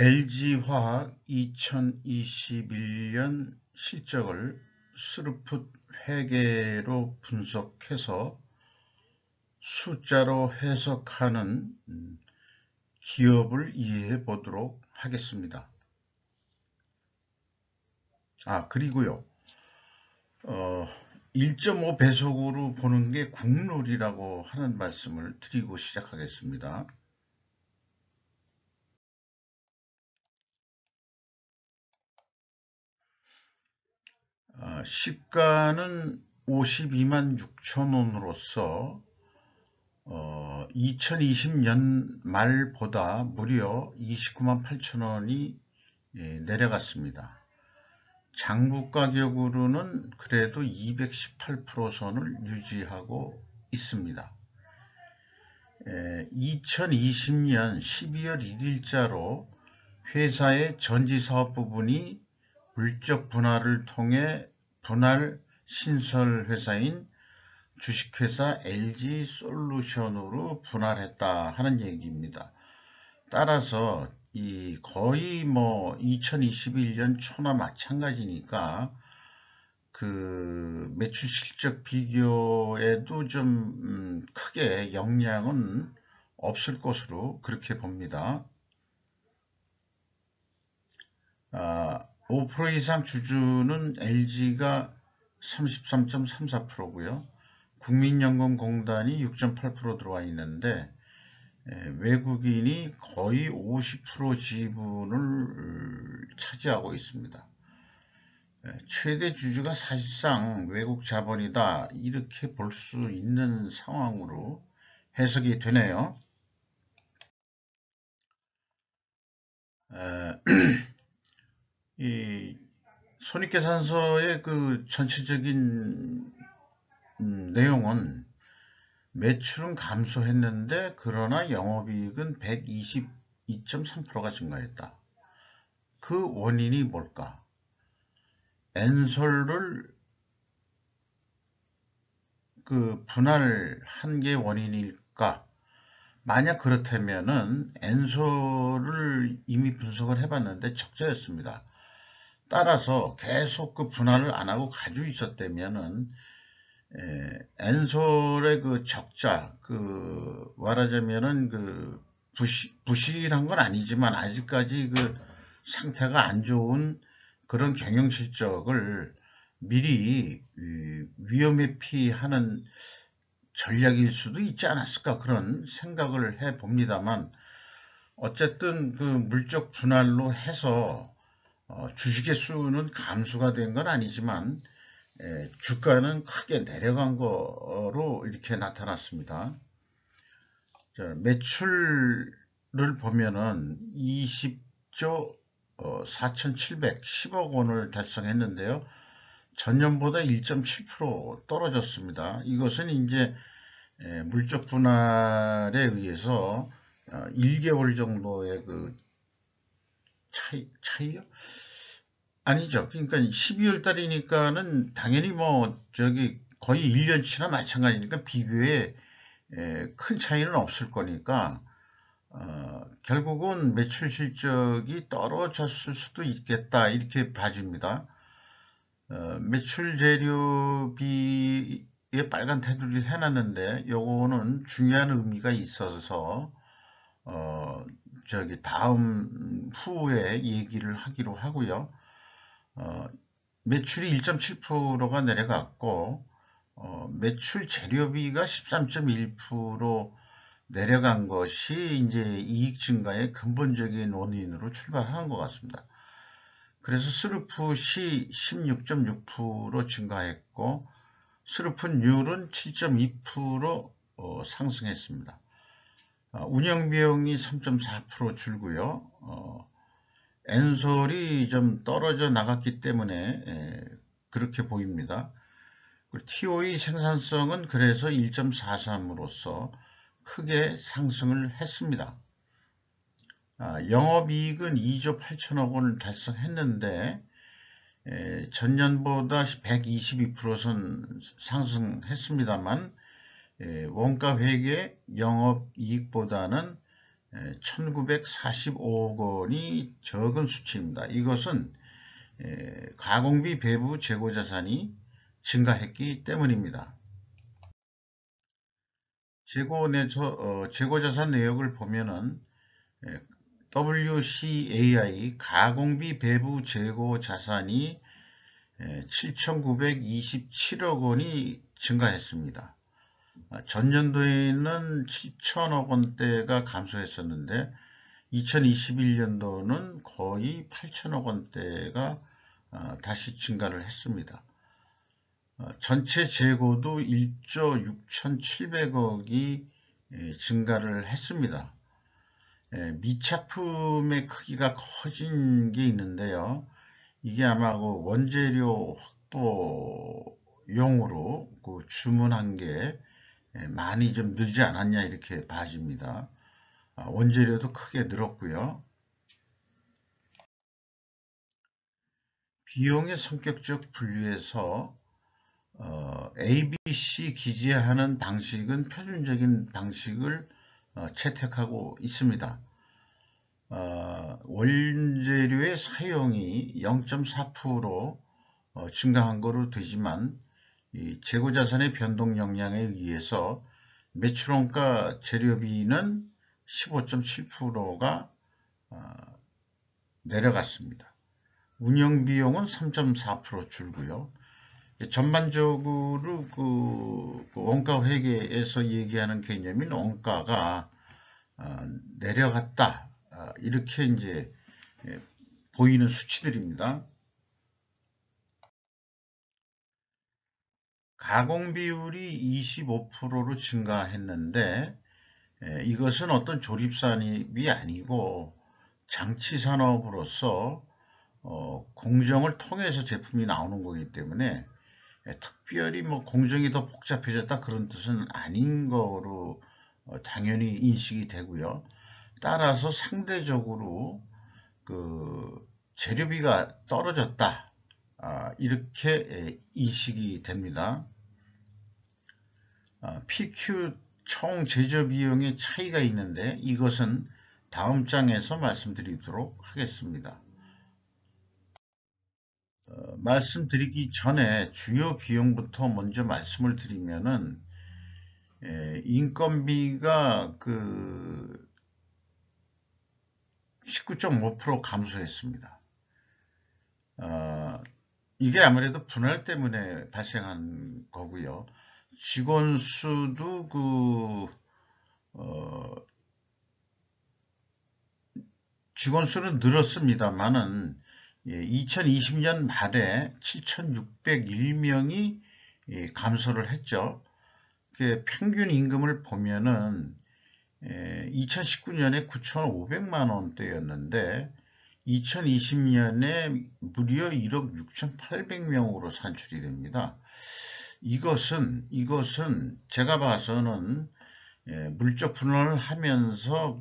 LG화학 2021년 실적을 스루풋 회계로 분석해서 숫자로 해석하는 기업을 이해해 보도록 하겠습니다. 그리고요, 1.5배속으로 보는 게 국룰이라고 하는 말씀을 드리고 시작하겠습니다. 시가는 52만 6천 원으로서 2020년 말보다 무려 29만 8천 원이 내려갔습니다. 장부 가격으로는 그래도 218% 선을 유지하고 있습니다. 2020년 12월 1일자로 회사의 전지사업 부분이 물적 분할을 통해 분할 신설 회사인 주식회사 LG솔루션으로 분할했다 하는 얘기입니다. 따라서 거의 2021년 초나 마찬가지니까 그 매출 실적 비교에도 좀 크게 영향은 없을 것으로 그렇게 봅니다. 5% 이상 주주는 LG가 33.34%고요. 국민연금공단이 6.8% 들어와 있는데 외국인이 거의 50% 지분을 차지하고 있습니다. 최대 주주가 사실상 외국 자본이다 이렇게 볼 수 있는 상황으로 해석이 되네요. 이 손익계산서의 그 전체적인 내용은 매출은 감소했는데 그러나 영업이익은 122.3%가 증가했다. 그 원인이 뭘까? 엔솔을 그 분할한 게 원인일까? 만약 그렇다면은 엔솔을 이미 분석을 해봤는데 적자였습니다. 따라서 계속 그 분할을 안 하고 가지고 있었다면은 엔솔의 그 적자, 그 말하자면은 그 부실한 건 아니지만 아직까지 그 상태가 안 좋은 그런 경영 실적을 미리 위험 회피하는 전략일 수도 있지 않았을까 그런 생각을 해 봅니다만 어쨌든 그 물적 분할로 해서 주식의 수는 감소가 된 건 아니지만 주가는 크게 내려간 거로 이렇게 나타났습니다. 매출을 보면은 20조 4,710억 원을 달성했는데요. 전년보다 1.7% 떨어졌습니다. 이것은 이제 물적 분할에 의해서 1개월 정도의 그 차이요? 아니죠. 그러니까 12월 달이니까는 당연히 거의 1년치나 마찬가지니까 비교에 큰 차이는 없을 거니까 결국은 매출 실적이 떨어졌을 수도 있겠다 이렇게 봐집니다. 매출 재료비에 빨간 테두리를 해놨는데 요거는 중요한 의미가 있어서 다음 후에 얘기를 하기로 하고요. 매출이 1.7%가 내려갔고 매출 재료비가 13.1% 내려간 것이 이제 이익 증가의 근본적인 원인으로 출발하는 것 같습니다. 그래서 스루풋이 16.6% 증가했고 스루풋률은 7.2% 상승했습니다. 운영비용이 3.4% 줄고요. 엔솔이 좀 떨어져 나갔기 때문에 그렇게 보입니다. TOE 생산성은 그래서 1.43으로서 크게 상승을 했습니다. 영업이익은 2조 8천억 원을 달성했는데 전년보다 122%선 상승했습니다만 원가 회계 영업이익보다는 1945억 원이 적은 수치입니다. 이것은 가공비 배부 재고자산이 증가했기 때문입니다. 재고자산 내역을 보면은 WCAI 가공비 배부 재고자산이 7,927억 원이 증가했습니다. 전년도에는 7천억 원대가 감소했었는데 2021년도는 거의 8천억 원대가 다시 증가를 했습니다. 전체 재고도 1조 6,700억이 증가를 했습니다. 미착품의 크기가 커진 게 있는데요. 이게 아마 그 원재료 확보용으로 그 주문한 게 많이 좀 늘지 않았냐 이렇게 봐집니다. 원재료도 크게 늘었고요. 비용의 성격적 분류에서 ABC 기재하는 방식은 표준적인 방식을 채택하고 있습니다. 원재료의 사용이 0.4% 증가한 거로 되지만 이 재고자산의 변동 영향에 의해서 매출원가 재료비는 15.7%가 내려갔습니다. 운영비용은 3.4% 줄고요. 전반적으로 그 원가 회계에서 얘기하는 개념인 원가가 내려갔다. 이렇게 이제 보이는 수치들입니다. 가공 비율이 25%로 증가했는데 이것은 어떤 조립산업이 아니고 장치산업으로서 공정을 통해서 제품이 나오는 거기 때문에 특별히 뭐 공정이 더 복잡해졌다 그런 뜻은 아닌 거로 당연히 인식이 되고요. 따라서 상대적으로 그 재료비가 떨어졌다 이렇게 인식이 됩니다. PQ 총 제조 비용의 차이가 있는데 이것은 다음 장에서 말씀드리도록 하겠습니다. 말씀드리기 전에 주요 비용부터 먼저 말씀을 드리면은 인건비가 그 19.5% 감소했습니다. 이게 아무래도 분할 때문에 발생한 거고요. 직원 수도 직원 수는 늘었습니다만은 2020년 말에 7,601명이 감소를 했죠. 평균 임금을 보면은 2019년에 9,500만 원대였는데 2020년에 무려 1억 6,800명으로 산출이 됩니다. 이것은 제가 봐서는 물적 분할을 하면서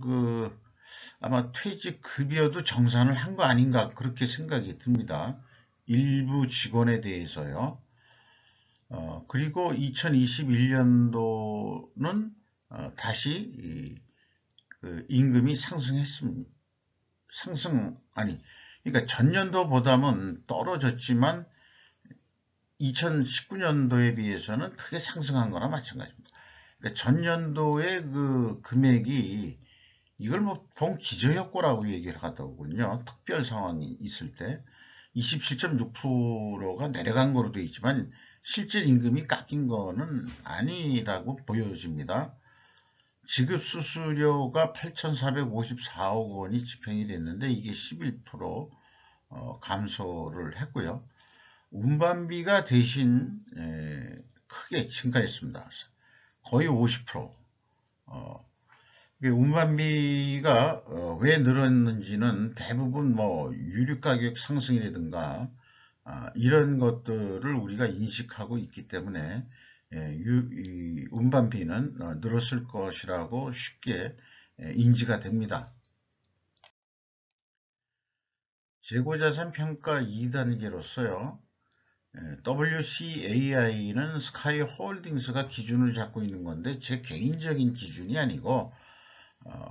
아마 퇴직 급여도 정산을 한 거 아닌가 그렇게 생각이 듭니다. 일부 직원에 대해서요. 그리고 2021년도는 다시 임금이 상승했습니다. 그러니까 전년도보다는 떨어졌지만 2019년도에 비해서는 크게 상승한 거나 마찬가지입니다. 그러니까 전년도의 그 금액이 이걸 뭐 본 기저효과라고 얘기를 하더군요. 특별 상황이 있을 때 27.6%가 내려간 거로 되어 있지만 실질 임금이 깎인 거는 아니라고 보여집니다. 지급 수수료가 8,454억 원이 집행이 됐는데 이게 11% 감소를 했고요. 운반비가 대신 크게 증가했습니다. 거의 50%. 운반비가 왜 늘었는지는 대부분 뭐 유류 가격 상승이라든가 이런 것들을 우리가 인식하고 있기 때문에 운반비는 늘었을 것이라고 쉽게 인지가 됩니다. 재고자산 평가 2단계로서요. WCAI는 스카이홀딩스가 기준을 잡고 있는 건데 제 개인적인 기준이 아니고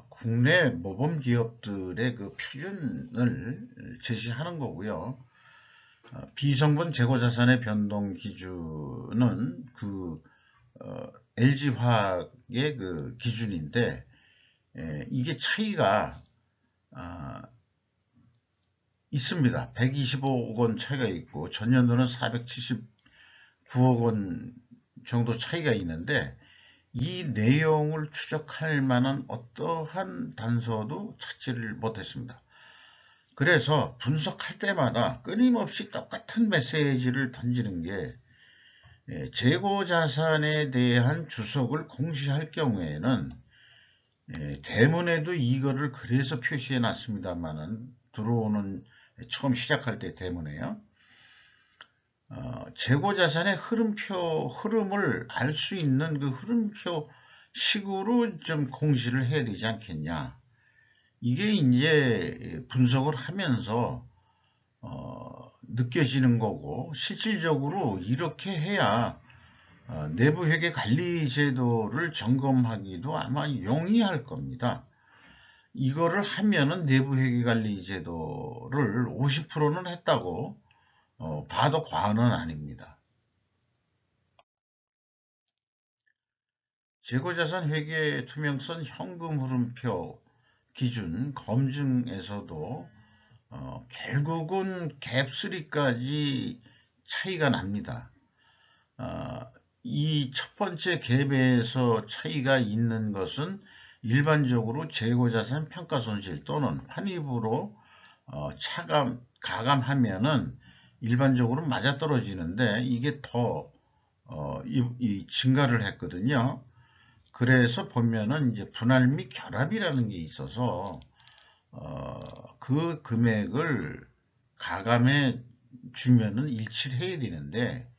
국내 모범 기업들의 그 표준을 제시하는 거고요. 비성분 재고자산의 변동 기준은 그 LG화학의 그 기준인데, 이게 차이가 있습니다. 125억 원 차이가 있고 전년도는 479억 원 정도 차이가 있는데, 이 내용을 추적할 만한 어떠한 단서도 찾지를 못했습니다. 그래서 분석할 때마다 끊임없이 똑같은 메시지를 던지는 게, 재고자산에 대한 주석을 공시할 경우에는 대문에도 이거를 그래서 표시해 놨습니다만은, 들어오는 처음 시작할 때 대문에요. 재고자산의 흐름을 알 수 있는 그 흐름표 식으로 좀 공시를 해야 되지 않겠냐. 이게 이제 분석을 하면서 느껴지는 거고, 실질적으로 이렇게 해야 내부회계 관리 제도를 점검하기도 아마 용이할 겁니다. 이거를 하면은 내부회계 관리 제도를 50%는 했다고 봐도 과언은 아닙니다. 재고자산 회계 투명성 현금 흐름표 기준 검증에서도 결국은 갭3까지 차이가 납니다. 이 첫 번째 갭에서 차이가 있는 것은 일반적으로 재고자산 평가손실 또는 환입으로 가감하면은 일반적으로 맞아떨어지는데, 이게 더 증가를 했거든요. 그래서 보면은 이제 분할 및 결합이라는 게 있어서 그 금액을 가감해 주면은 일치를 해야 되는데,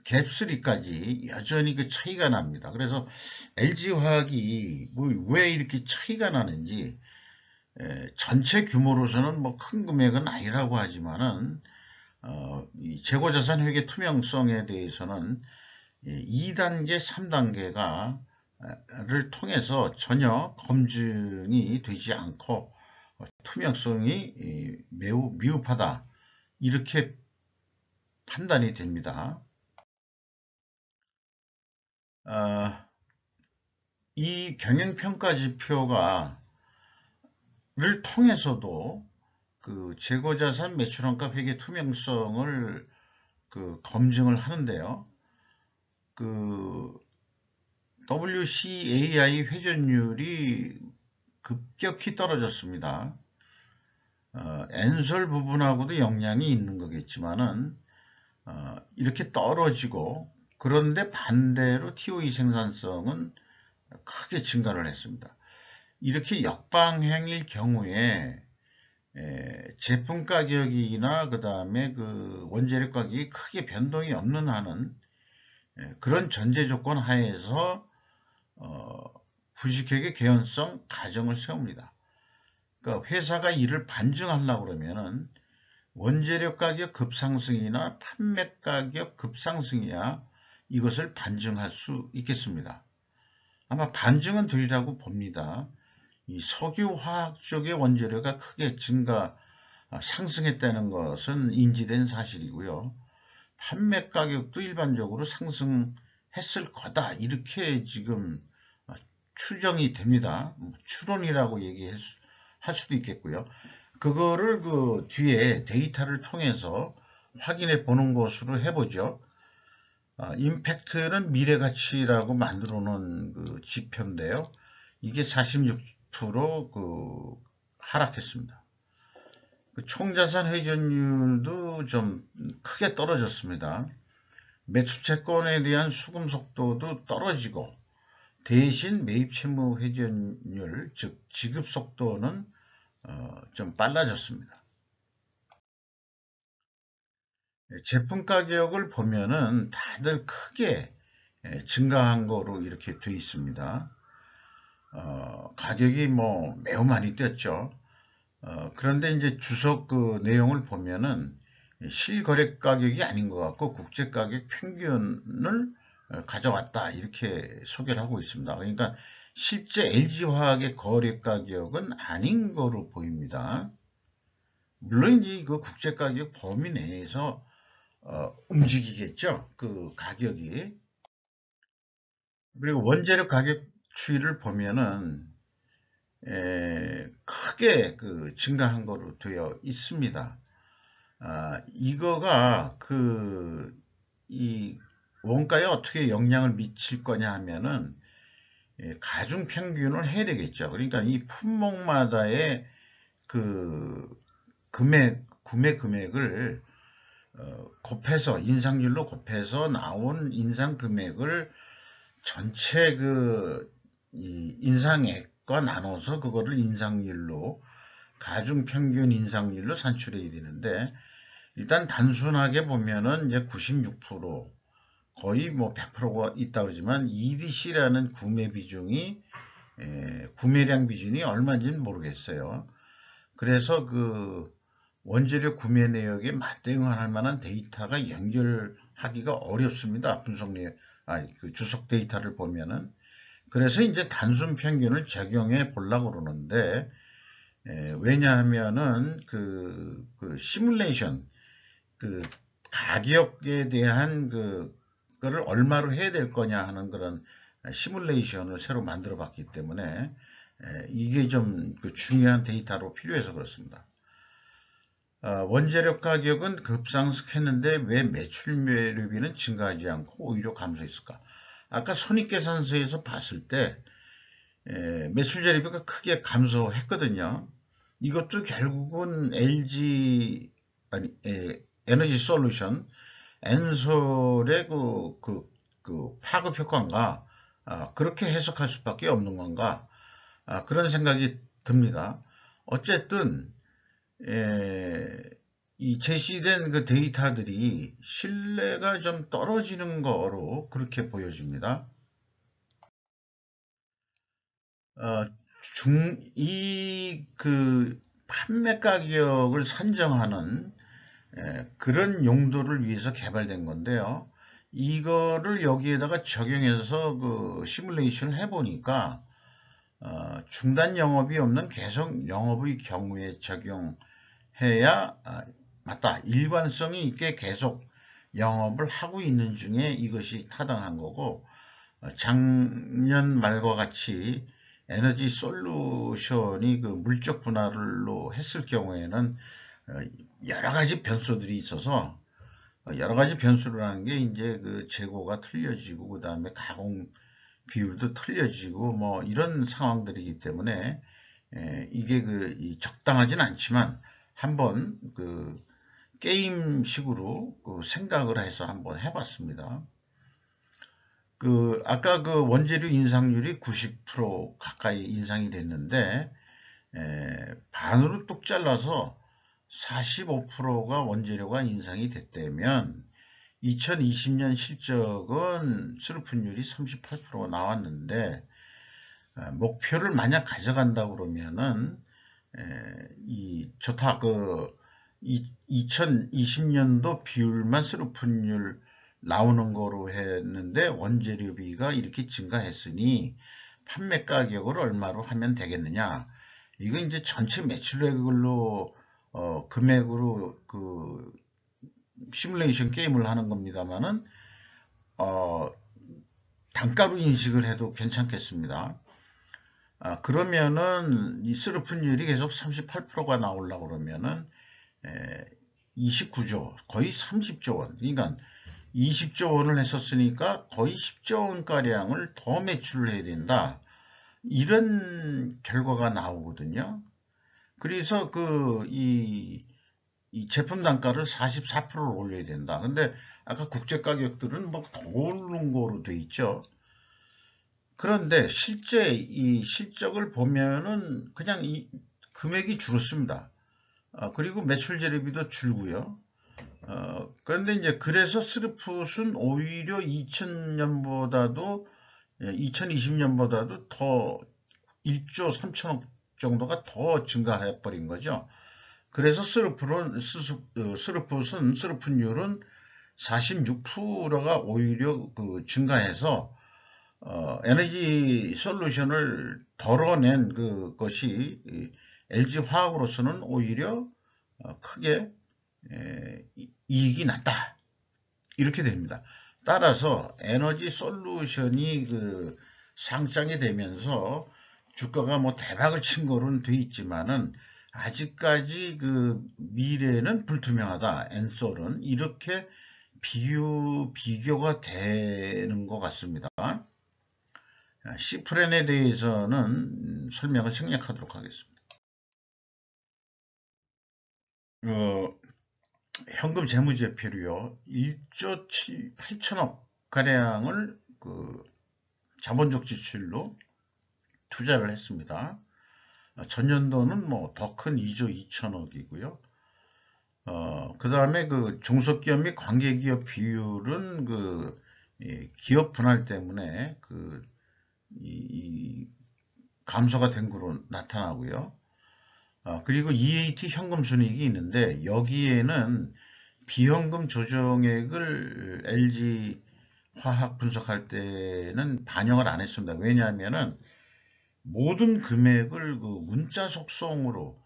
갭3까지 여전히 그 차이가 납니다. 그래서 LG화학이 왜 이렇게 차이가 나는지, 전체 규모로서는 뭐 큰 금액은 아니라고 하지만은 이 재고자산 회계 투명성에 대해서는 2단계, 3단계를 통해서 전혀 검증이 되지 않고 투명성이 매우 미흡하다, 이렇게 판단이 됩니다. 이 경영평가 지표를 통해서도 그 재고자산 매출원가 회계 투명성을 그 검증을 하는데요. 그 WCAI 회전율이 급격히 떨어졌습니다. 엔솔 부분하고도 영향이 있는 거겠지만은 이렇게 떨어지고, 그런데 반대로 TOE 생산성은 크게 증가를 했습니다. 이렇게 역방향일 경우에 제품 가격이나 그 다음에 그 원재료 가격이 크게 변동이 없는 한은 그런 전제 조건 하에서 부식회계 개연성 가정을 세웁니다. 그러니까 회사가 이를 반증하려고 그러면은 원재료 가격 급상승이나 판매 가격 급상승이야 이것을 반증할 수 있겠습니다. 아마 반증은 되리라고 봅니다. 이 석유화학 쪽의 원재료가 크게 상승했다는 것은 인지된 사실이고요. 판매 가격도 일반적으로 상승했을 거다, 이렇게 지금 추정이 됩니다. 추론이라고 얘기할 수도 있겠고요. 그거를 그 뒤에 데이터를 통해서 확인해 보는 것으로 해보죠. 임팩트는 미래가치라고 만들어 놓은 그 지표인데요. 이게 46% 하락했습니다. 그 총자산 회전율도 좀 크게 떨어졌습니다. 매수채권에 대한 수금 속도도 떨어지고, 대신 매입 채무 회전율, 즉 지급 속도는 좀 빨라졌습니다. 제품 가격을 보면은 다들 크게 증가한 거로 이렇게 돼 있습니다. 가격이 뭐 매우 많이 뛰었죠. 그런데 이제 주석 그 내용을 보면은 실거래 가격이 아닌 것 같고 국제 가격 평균을 가져왔다 이렇게 소개를 하고 있습니다. 그러니까 실제 LG화학의 거래 가격은 아닌 거로 보입니다. 물론 이제 그 국제 가격 범위 내에서 움직이겠죠. 그 가격이. 그리고 원재료 가격 추이를 보면은 크게 그 증가한 거로 되어 있습니다. 이거가 이 원가에 어떻게 영향을 미칠 거냐 하면은 가중 평균을 해야 되겠죠. 그러니까 이 품목마다의 그 구매 금액을 곱해서 인상률로 곱해서 나온 인상 금액을 전체 이 인상액과 나눠서 그거를 인상률로 가중 평균 인상률로 산출해야 되는데 일단 단순하게 보면은 이제 96% 거의 뭐 100%가 있다 그러지만 EDC라는 구매 비중이 구매량 비중이 얼마인지는 모르겠어요. 그래서 그 원재료 구매 내역에 맞대응할 만한 데이터가 연결하기가 어렵습니다. 그 주석 데이터를 보면은. 그래서 이제 단순 평균을 적용해 보려고 그러는데, 왜냐하면은 그 시뮬레이션, 그 가격에 대한 그거를 얼마로 해야 될 거냐 하는 그런 시뮬레이션을 새로 만들어 봤기 때문에 이게 좀 그 중요한 데이터로 필요해서 그렇습니다. 원재료 가격은 급상승했는데 왜 매출매료비는 증가하지 않고 오히려 감소했을까? 아까 손익계산서에서 봤을 때 매출재료비가 크게 감소했거든요. 이것도 결국은 에너지 솔루션, 엔솔의 그 파급 효과인가? 그렇게 해석할 수밖에 없는 건가? 그런 생각이 듭니다. 어쨌든 이 제시된 그 데이터들이 신뢰가 좀 떨어지는 거로 그렇게 보여집니다. 그 판매 가격을 산정하는 그런 용도를 위해서 개발된 건데요. 이거를 여기에다가 적용해서 그 시뮬레이션을 해보니까 중단 영업이 없는 계속 영업의 경우에 적용해야 맞다. 일관성이 있게 계속 영업을 하고 있는 중에 이것이 타당한 거고 작년 말과 같이 에너지 솔루션이 그 물적 분할로 했을 경우에는 여러 가지 변수들이 있어서 여러 가지 변수라는 게 이제 그 재고가 틀려지고 그 다음에 가공 비율도 틀려지고 뭐 이런 상황들이기 때문에 이게 적당하진 않지만 한번 그 게임식으로 그 생각을 해서 한번 해봤습니다. 아까 그 원재료 인상률이 90% 가까이 인상이 됐는데 반으로 뚝 잘라서 45%가 원재료가 인상이 됐다면 2020년 실적은 수르풋율이 38%가 나왔는데 목표를 만약 가져간다고 그러면은 좋다. 2020년도 비율만 수르풋율 나오는 거로 했는데 원재료비가 이렇게 증가했으니 판매 가격을 얼마로 하면 되겠느냐. 이거 이제 전체 매출액으로 금액으로 그 시뮬레이션 게임을 하는 겁니다만은 단가로 인식을 해도 괜찮겠습니다. 그러면은 이 수르풋율이 계속 38%가 나오려고 그러면은 29조, 거의 30조 원. 그러니까 20조 원을 했었으니까 거의 10조 원 가량을 더 매출을 해야 된다. 이런 결과가 나오거든요. 그래서 이 제품 단가를 44%로 올려야 된다. 근데 아까 국제 가격들은 뭐 더 오르는 거로 돼 있죠. 그런데 실제 이 실적을 보면은 그냥 이 금액이 줄었습니다. 그리고 매출 재료비도 줄고요. 그런데 이제 그래서 스르풋은 오히려 2000년보다도 2020년보다도 더 1조 3천억 정도가 더 증가해 버린 거죠. 그래서 스르풋율은 46%가 오히려 그 증가해서 에너지 솔루션을 덜어낸 그것이 LG 화학으로서는 오히려 크게 이익이 났다. 이렇게 됩니다. 따라서 에너지 솔루션이 그 상장이 되면서 주가가 뭐 대박을 친 거로는 돼 있지만은 아직까지 그 미래는 불투명하다. 엔솔은 이렇게 비교가 되는 것 같습니다. 시프렌에 대해서는 설명을 생략하도록 하겠습니다. 현금 재무제표로요. 1조 8천억 가량을 그 자본적 지출로 투자를 했습니다. 전년도는 뭐 더 큰 2조 2천억이고요. 그 다음에 그 중소기업 및 관계기업 비율은 그 기업 분할 때문에 이 감소가 된 거로 나타나고요. 그리고 EAT 현금 순이익이 있는데 여기에는 비현금 조정액을 LG 화학 분석할 때는 반영을 안 했습니다. 왜냐하면은 모든 금액을 그 문자 속성으로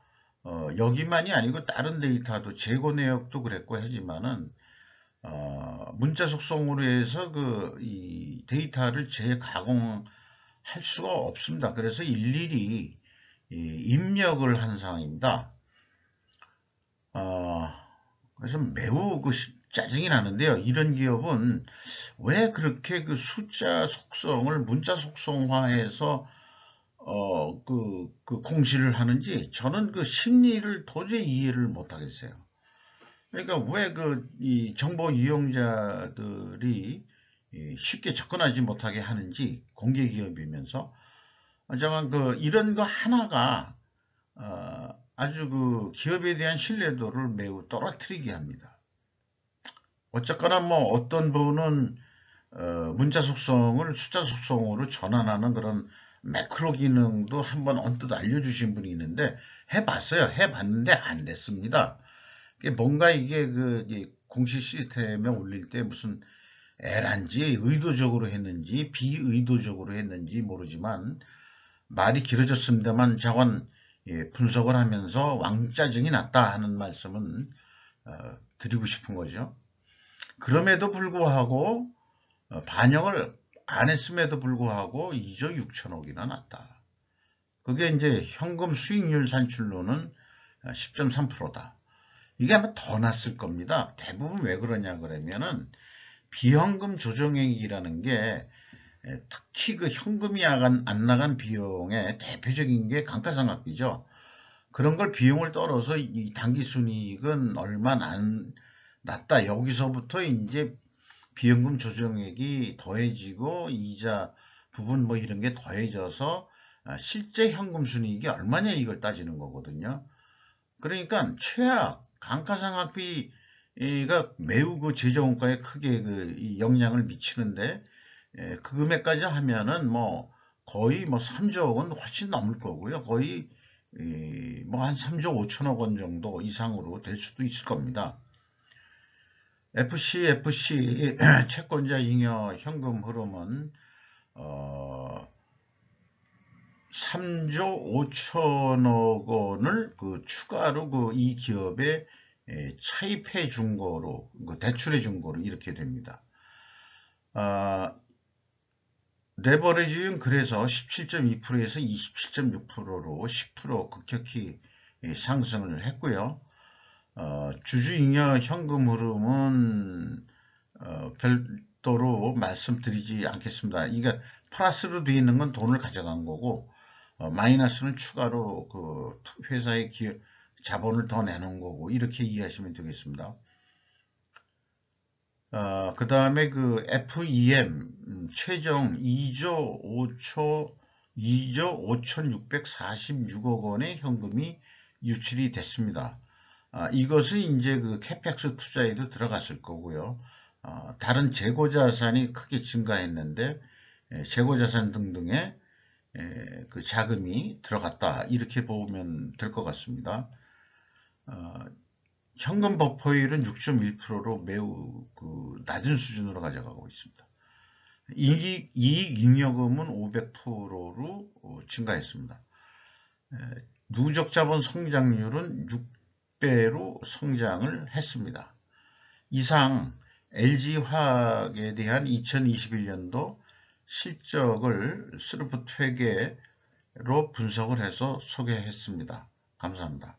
여기만이 아니고 다른 데이터도 재고 내역도 그랬고 하지만은 문자 속성으로 해서 이 데이터를 재가공할 수가 없습니다. 그래서 일일이 입력을 한 상황입니다. 그래서 매우 짜증이 나는데요. 이런 기업은 왜 그렇게 그 숫자 속성을 문자 속성화해서 그 공시를 하는지 저는 그 심리를 도저히 이해를 못 하겠어요. 그러니까 왜 이 정보 이용자들이 쉽게 접근하지 못하게 하는지 공개 기업이면서 정말 이런 거 하나가 아주 그 기업에 대한 신뢰도를 매우 떨어뜨리게 합니다. 어쨌거나 뭐 어떤 분은 문자 속성을 숫자 속성으로 전환하는 그런 매크로 기능도 한번 언뜻 알려주신 분이 있는데 해봤어요. 해봤는데 안 됐습니다. 뭔가 이게 공시 시스템에 올릴 때 무슨 에란지 의도적으로 했는지 비의도적으로 했는지 모르지만 말이 길어졌습니다만 자관 분석을 하면서 왕짜증이 났다 하는 말씀은 드리고 싶은 거죠. 그럼에도 불구하고 반영을 안 했음에도 불구하고 2조 6천억이나 났다. 그게 이제 현금 수익률 산출로는 10.3%다. 이게 아마 더 났을 겁니다. 대부분 왜 그러냐 그러면은 비현금 조정액이라는 게 특히 그 현금이 안 나간 비용의 대표적인 게 감가상각비죠. 그런 걸 비용을 떨어서 이 당기순이익은 얼마 안 났다. 여기서부터 이제 비현금 조정액이 더해지고 이자 부분 뭐 이런 게 더해져서 실제 현금 순이익이 얼마냐 이걸 따지는 거거든요. 그러니까 최악 감가상각비가 매우 그 재정원가에 크게 영향을 미치는데 그 금액까지 하면은 뭐 거의 뭐 3조 원 훨씬 넘을 거고요. 거의 뭐 한 3조 5천억 원 정도 이상으로 될 수도 있을 겁니다. FC 채권자 잉여 현금 흐름은 3조 5천억 원을 추가로 이 기업에 차입해 준 거로 대출해 준 거로 이렇게 됩니다. 레버리지는 그래서 17.2%에서 27.6%로 10% 급격히 상승을 했고요. 주주잉여 현금 흐름은 별도로 말씀드리지 않겠습니다. 이게 플러스로 되어 있는 건 돈을 가져간 거고 마이너스는 추가로 그 회사의 자본을 더 내놓은 거고 이렇게 이해하시면 되겠습니다. 그 다음에 그 FEM 최종 2조 5,646억 원의 현금이 유출이 됐습니다. 이것은 이제 그 캐펙스 투자에도 들어갔을 거고요. 다른 재고자산이 크게 증가했는데 재고자산 등등의 그 자금이 들어갔다 이렇게 보면 될 것 같습니다. 현금 버퍼율은 6.1%로 매우 낮은 수준으로 가져가고 있습니다. 이익 잉여금은 500%로 증가했습니다. 누적 자본 성장률은 6배로 성장을 했습니다. 이상 LG화학에 대한 2021년도 실적을 스루프 퇴계로 분석을 해서 소개했습니다. 감사합니다.